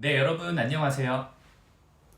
네, 여러분 안녕하세요.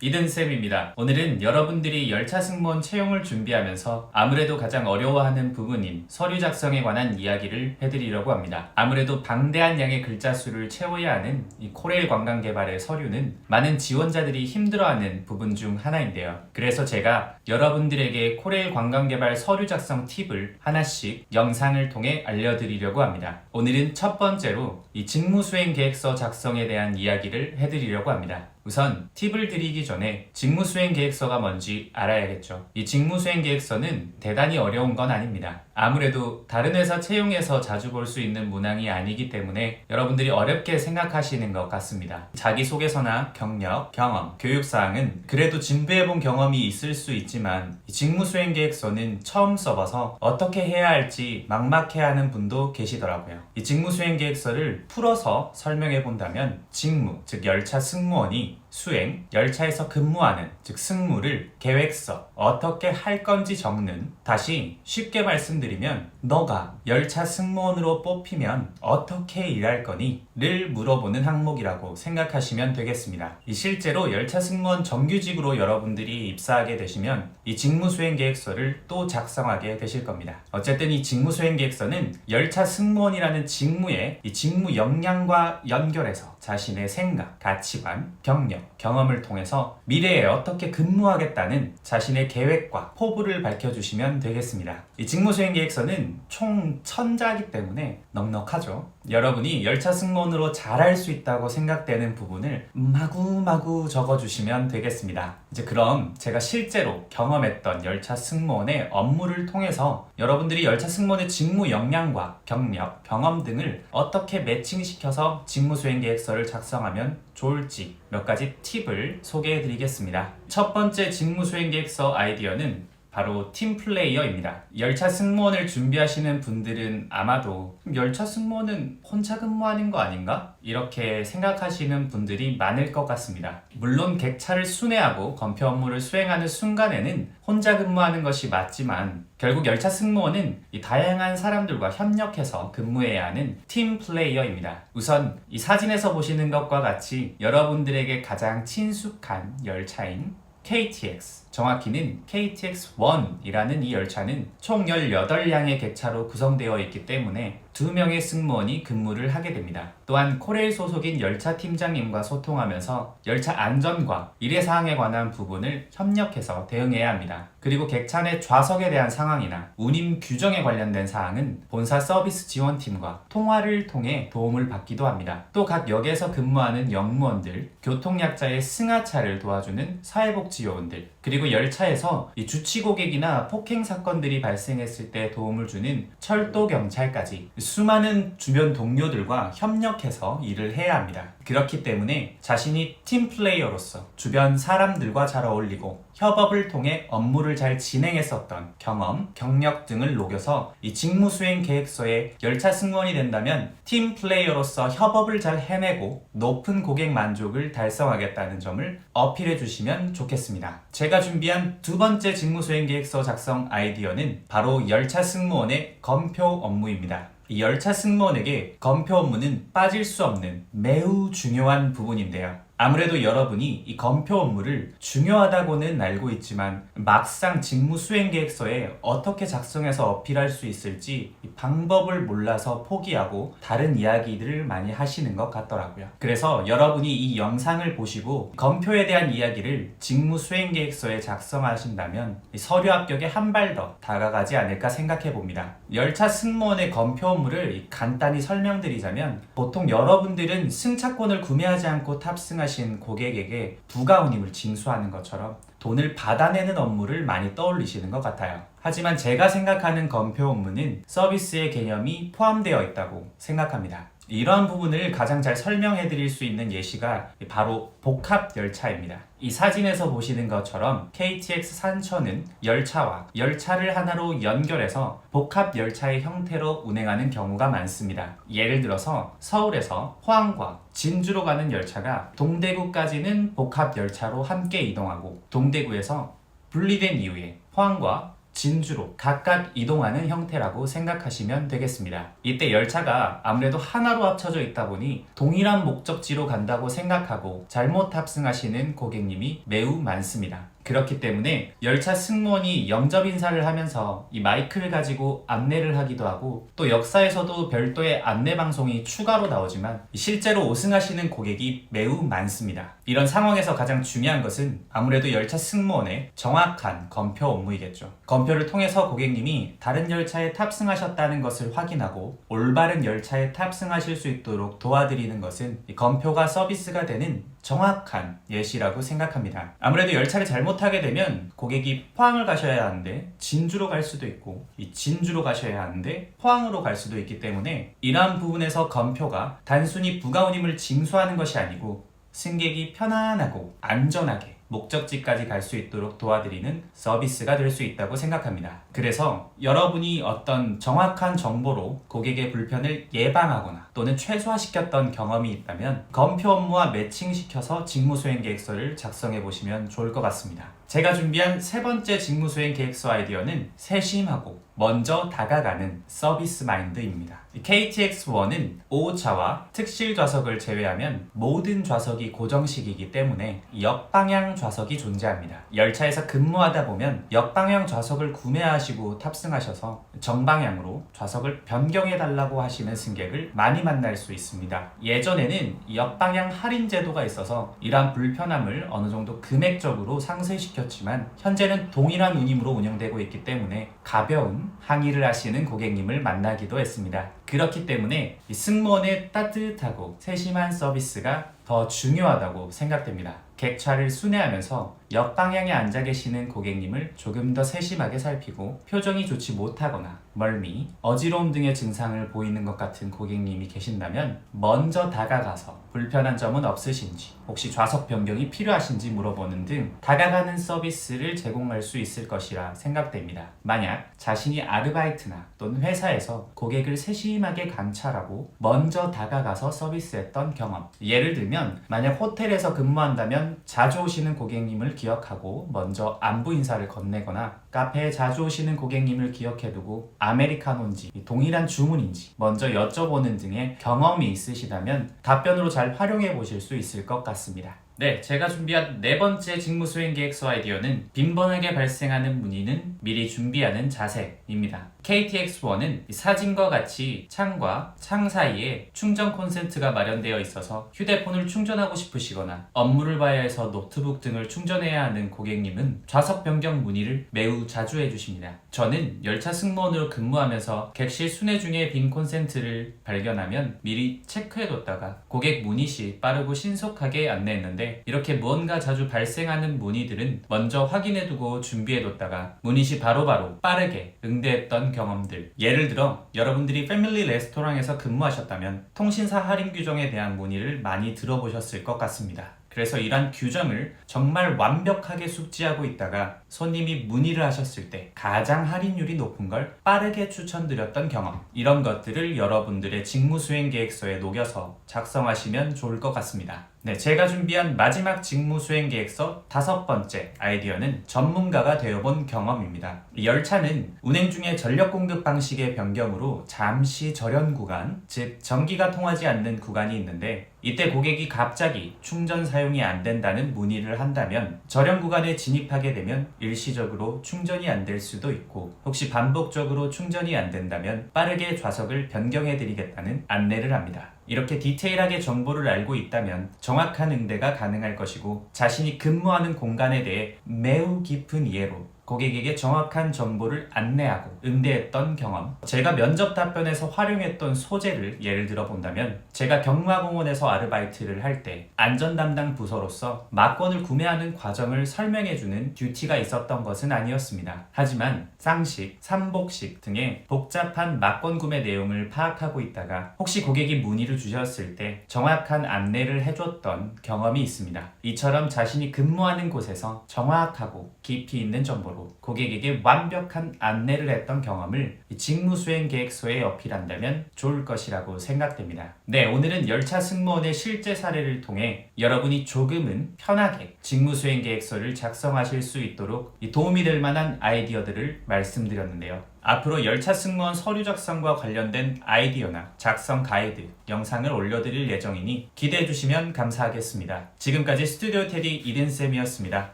이든쌤입니다. 오늘은 여러분들이 열차 승무원 채용을 준비하면서 아무래도 가장 어려워하는 부분인 서류 작성에 관한 이야기를 해드리려고 합니다. 아무래도 방대한 양의 글자 수를 채워야 하는 이 코레일 관광개발의 서류는 많은 지원자들이 힘들어하는 부분 중 하나인데요. 그래서 제가 여러분들에게 코레일 관광개발 서류 작성 팁을 하나씩 영상을 통해 알려드리려고 합니다. 오늘은 첫 번째로 이 직무수행계획서 작성에 대한 이야기를 해드리려고 합니다. 우선 팁을 드리기 전에 직무수행계획서가 뭔지 알아야겠죠. 이 직무수행계획서는 대단히 어려운 건 아닙니다. 아무래도 다른 회사 채용에서 자주 볼 수 있는 문항이 아니기 때문에 여러분들이 어렵게 생각하시는 것 같습니다. 자기소개서나 경력, 경험, 교육사항은 그래도 진부해본 경험이 있을 수 있지만 이 직무수행계획서는 처음 써봐서 어떻게 해야 할지 막막해하는 분도 계시더라고요. 이 직무수행계획서를 풀어서 설명해 본다면 직무, 즉 열차 승무원이 수행, 열차에서 근무하는, 즉 승무를 계획서, 어떻게 할 건지 적는, 다시 쉽게 말씀드리면 너가 열차 승무원으로 뽑히면 어떻게 일할 거니? 를 물어보는 항목이라고 생각하시면 되겠습니다. 실제로 열차 승무원 정규직으로 여러분들이 입사하게 되시면 이 직무수행계획서를 또 작성하게 되실 겁니다. 어쨌든 이 직무수행계획서는 열차 승무원이라는 직무의 이 직무 역량과 연결해서 자신의 생각, 가치관, 경력, 경험을 통해서 미래에 어떻게 근무하겠다는 자신의 계획과 포부를 밝혀주시면 되겠습니다. 이 직무수행계획서는 총 1000자이기 때문에 넉넉하죠. 여러분이 열차 승무원으로 잘할 수 있다고 생각되는 부분을 마구마구 적어주시면 되겠습니다. 이제 그럼 제가 실제로 경험했던 열차 승무원의 업무를 통해서 여러분들이 열차 승무원의 직무 역량과 경력, 경험 등을 어떻게 매칭시켜서 직무수행계획서를 작성하면 좋을지 몇 가지 팁을 소개해 드리겠습니다. 첫 번째 직무수행계획서 아이디어는 바로 팀플레이어입니다. 열차 승무원을 준비하시는 분들은 아마도 열차 승무원은 혼자 근무하는 거 아닌가? 이렇게 생각하시는 분들이 많을 것 같습니다. 물론 객차를 순회하고 검표 업무를 수행하는 순간에는 혼자 근무하는 것이 맞지만 결국 열차 승무원은 이 다양한 사람들과 협력해서 근무해야 하는 팀플레이어입니다. 우선 이 사진에서 보시는 것과 같이 여러분들에게 가장 친숙한 열차인 KTX, 정확히는 KTX-1이라는 이 열차는 총 18량의 객차로 구성되어 있기 때문에 2명의 승무원이 근무를 하게 됩니다. 또한 코레일 소속인 열차 팀장님과 소통하면서 열차 안전과 일회사항에 관한 부분을 협력해서 대응해야 합니다. 그리고 객차 내 좌석에 대한 상황이나 운임 규정에 관련된 사항은 본사 서비스 지원팀과 통화를 통해 도움을 받기도 합니다. 또 각 역에서 근무하는 역무원들, 교통약자의 승하차를 도와주는 사회복지요원들, 그리고 열차에서 이 주치 고객이나 폭행 사건들이 발생했을 때 도움을 주는 철도 경찰까지 수많은 주변 동료들과 협력해서 일을 해야 합니다. 그렇기 때문에 자신이 팀플레이어로서 주변 사람들과 잘 어울리고 협업을 통해 업무를 잘 진행했었던 경험, 경력 등을 녹여서 이 직무수행 계획서에 열차 승무원이 된다면 팀플레이어로서 협업을 잘 해내고 높은 고객 만족을 달성하겠다는 점을 어필해 주시면 좋겠습니다. 제가 준비한 두 번째 직무수행 계획서 작성 아이디어는 바로 열차 승무원의 검표 업무입니다. 이 열차 승무원에게 검표 업무는 빠질 수 없는 매우 중요한 부분인데요. 아무래도 여러분이 이 검표 업무를 중요하다고는 알고 있지만 막상 직무수행계획서에 어떻게 작성해서 어필할 수 있을지 이 방법을 몰라서 포기하고 다른 이야기들을 많이 하시는 것 같더라고요. 그래서 여러분이 이 영상을 보시고 검표에 대한 이야기를 직무수행계획서에 작성하신다면 이 서류 합격에 한 발 더 다가가지 않을까 생각해 봅니다. 열차 승무원의 검표 업무를 간단히 설명드리자면 보통 여러분들은 승차권을 구매하지 않고 탑승하신 고객에게 부가 운임을 징수하는 것처럼 돈을 받아내는 업무를 많이 떠올리시는 것 같아요. 하지만 제가 생각하는 검표 업무는 서비스의 개념이 포함되어 있다고 생각합니다. 이러한 부분을 가장 잘 설명해 드릴 수 있는 예시가 바로 복합 열차입니다. 이 사진에서 보시는 것처럼 KTX 산천은 열차와 열차를 하나로 연결해서 복합 열차의 형태로 운행하는 경우가 많습니다. 예를 들어서 서울에서 포항과 진주로 가는 열차가 동대구까지는 복합 열차로 함께 이동하고 동대구에서 분리된 이후에 포항과 진주로 각각 이동하는 형태라고 생각하시면 되겠습니다. 이때 열차가 아무래도 하나로 합쳐져 있다 보니 동일한 목적지로 간다고 생각하고 잘못 탑승하시는 고객님이 매우 많습니다. 그렇기 때문에 열차 승무원이 영접 인사를 하면서 이 마이크를 가지고 안내를 하기도 하고, 또 역사에서도 별도의 안내 방송이 추가로 나오지만 실제로 오승하시는 고객이 매우 많습니다. 이런 상황에서 가장 중요한 것은 아무래도 열차 승무원의 정확한 검표 업무이겠죠. 검표를 통해서 고객님이 다른 열차에 탑승하셨다는 것을 확인하고 올바른 열차에 탑승하실 수 있도록 도와드리는 것은 이 검표가 서비스가 되는 정확한 예시라고 생각합니다. 아무래도 열차를 잘못하게 되면 고객이 포항을 가셔야 하는데 진주로 갈 수도 있고, 이 진주로 가셔야 하는데 포항으로 갈 수도 있기 때문에 이러한 부분에서 검표가 단순히 부가운임을 징수하는 것이 아니고 승객이 편안하고 안전하게 목적지까지 갈 수 있도록 도와드리는 서비스가 될 수 있다고 생각합니다. 그래서 여러분이 어떤 정확한 정보로 고객의 불편을 예방하거나 또는 최소화시켰던 경험이 있다면 검표 업무와 매칭시켜서 직무수행 계획서를 작성해 보시면 좋을 것 같습니다. 제가 준비한 세 번째 직무수행 계획서 아이디어는 세심하고 먼저 다가가는 서비스 마인드입니다. KTX1은 5호차와 특실 좌석을 제외하면 모든 좌석이 고정식이기 때문에 역방향 좌석이 존재합니다. 열차에서 근무하다 보면 역방향 좌석을 구매하시고 탑승하셔서 정방향으로 좌석을 변경해달라고 하시는 승객을 많이 만날 수 있습니다. 예전에는 역방향 할인 제도가 있어서 이러한 불편함을 어느 정도 금액적으로 상쇄시켰지만 현재는 동일한 운임으로 운영되고 있기 때문에 가벼운 항의를 하시는 고객님을 만나기도 했습니다. 그렇기 때문에 이 승무원의 따뜻하고 세심한 서비스가 더 중요하다고 생각됩니다. 객차를 순회하면서 역방향에 앉아 계시는 고객님을 조금 더 세심하게 살피고 표정이 좋지 못하거나 멀미, 어지러움 등의 증상을 보이는 것 같은 고객님이 계신다면 먼저 다가가서 불편한 점은 없으신지, 혹시 좌석 변경이 필요하신지 물어보는 등 다가가는 서비스를 제공할 수 있을 것이라 생각됩니다. 만약 자신이 아르바이트나 또는 회사에서 고객을 세심하게 관찰하고 먼저 다가가서 서비스했던 경험, 예를 들면 만약 호텔에서 근무한다면 자주 오시는 고객님을 기억하고 먼저 안부 인사를 건네거나 카페에 자주 오시는 고객님을 기억해두고 아메리카노인지 동일한 주문인지 먼저 여쭤보는 등의 경험이 있으시다면 답변으로 잘 활용해 보실 수 있을 것 같습니다. 네, 제가 준비한 네 번째 직무수행 계획서 아이디어는 빈번하게 발생하는 문의는 미리 준비하는 자세입니다. KTX1은 사진과 같이 창과 창 사이에 충전 콘센트가 마련되어 있어서 휴대폰을 충전하고 싶으시거나 업무를 봐야 해서 노트북 등을 충전해야 하는 고객님은 좌석 변경 문의를 매우 자주 해주십니다. 저는 열차 승무원으로 근무하면서 객실 순회 중에 빈 콘센트를 발견하면 미리 체크해뒀다가 고객 문의 시 빠르고 신속하게 안내했는데, 이렇게 무언가 자주 발생하는 문의들은 먼저 확인해두고 준비해뒀다가 문의 시 바로바로 빠르게 응대했던 경험들, 예를 들어 여러분들이 패밀리 레스토랑에서 근무하셨다면 통신사 할인 규정에 대한 문의를 많이 들어보셨을 것 같습니다. 그래서 이런 규정을 정말 완벽하게 숙지하고 있다가 손님이 문의를 하셨을 때 가장 할인율이 높은 걸 빠르게 추천드렸던 경험, 이런 것들을 여러분들의 직무수행 계획서에 녹여서 작성하시면 좋을 것 같습니다. 네, 제가 준비한 마지막 직무수행 계획서 다섯 번째 아이디어는 전문가가 되어본 경험입니다. 열차는 운행 중에 전력 공급 방식의 변경으로 잠시 절연 구간, 즉 전기가 통하지 않는 구간이 있는데, 이때 고객이 갑자기 충전 사용이 안 된다는 문의를 한다면 절연 구간에 진입하게 되면 일시적으로 충전이 안 될 수도 있고, 혹시 반복적으로 충전이 안 된다면 빠르게 좌석을 변경해 드리겠다는 안내를 합니다. 이렇게 디테일하게 정보를 알고 있다면 정확한 응대가 가능할 것이고, 자신이 근무하는 공간에 대해 매우 깊은 이해로 고객에게 정확한 정보를 안내하고 응대했던 경험, 제가 면접 답변에서 활용했던 소재를 예를 들어 본다면, 제가 경마공원에서 아르바이트를 할 때 안전 담당 부서로서 막권을 구매하는 과정을 설명해주는 듀티가 있었던 것은 아니었습니다. 하지만 쌍식, 삼복식 등의 복잡한 막권 구매 내용을 파악하고 있다가 혹시 고객이 문의를 주셨을 때 정확한 안내를 해줬던 경험이 있습니다. 이처럼 자신이 근무하는 곳에서 정확하고 깊이 있는 정보로 하고 고객에게 완벽한 안내를 했던 경험을 직무수행계획서에 어필한다면 좋을 것이라고 생각됩니다. 네, 오늘은 열차 승무원의 실제 사례를 통해 여러분이 조금은 편하게 직무수행계획서를 작성하실 수 있도록 도움이 될 만한 아이디어들을 말씀드렸는데요. 앞으로 열차 승무원 서류 작성과 관련된 아이디어나 작성 가이드, 영상을 올려드릴 예정이니 기대해 주시면 감사하겠습니다. 지금까지 스튜디오 테디 이든쌤이었습니다.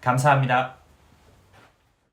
감사합니다.